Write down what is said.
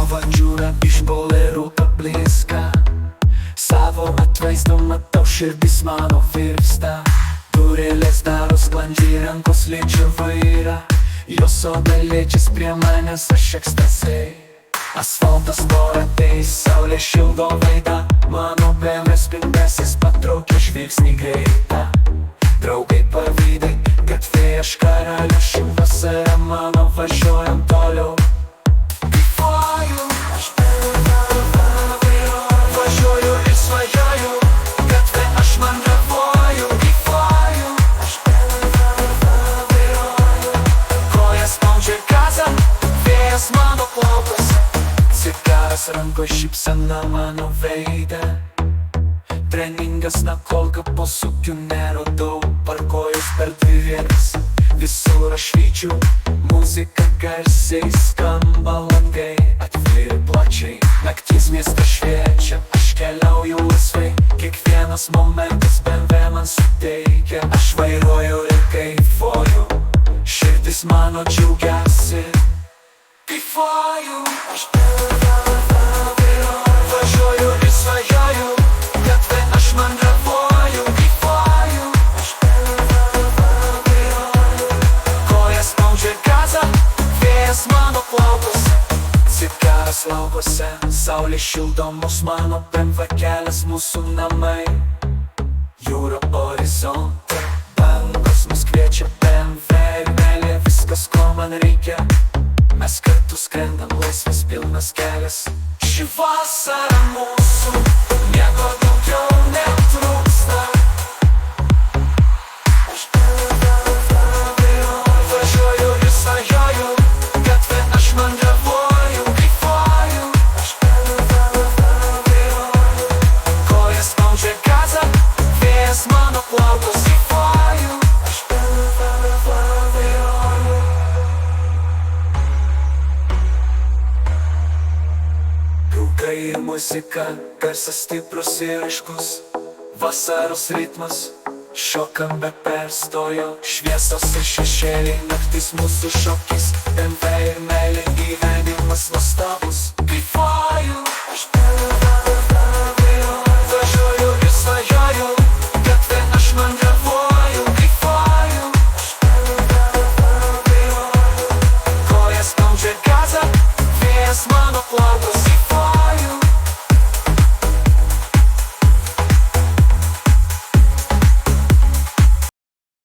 Nova džiūra iš bolerų pablizga. Savo atvaizdu matau, širdis mano virsta. Durelės daro sklandžiai, rankos liečia vairą. Jos oda liečias prie manęs, aš ekstazai. Asfaltas boratais, saulė šildo veidą. Mano BMW spindesys patraukia žvilgsnį greitą. Draugai pavydai, gatvėje aš karalius. Ši vasara mano, važiuojam toliau. Kaifuoju, aš važiuoju ir svajoju. Gatvė aš mandravuoju. Kaifuoju, aš kojas spaudžia gazą. Vėjas mano plaukuose. Cigaras rankoj, šypsena mano veide. Treningas na kolką, posūkių nerodau. Parkojuos per dvi vietas, visur aš vyčiu. Muzika garsiai skamba, langai atviri plačiai. Naktis miestą šviečia, aš keliauju laisvai. Kiekvienas momentas BMW man suteikia. Aš vairuoju ir kaifuoju, širdis mano džiaugiasi. Kaifuoju, aš važiuoju ir svajoju. Gatvė aš mandravuoju. Kaifuoju, aš kojas spaudžia gazą. Vėjas mano plaukuose. Cigaras laukuose, saulė šildo mus. Mano BMW kelias, mūsų namai. Jūra horizonte, bangos mus kviečia. BMW ir meilė, viskas ko man reikia. Mes kartu skrendam, laisvas pilnas kelias. Ši vasara mūsų, nieko daugiau netrūksta. Aš važiuoju ir svajoju. Gatvė aš mandravuoju. Kaifuoju, aš kojas spaudžia gazą. Vėjas mano plaukus. Kaifuoju, aš draugai ir muzika, garsas stiprus ir aiškus. Vasaros ritmas, šokam be perstojo. Šviesos ir šešėliai, naktis mūsų šokis. BMW ir meilė, gyvenimas nuostabus.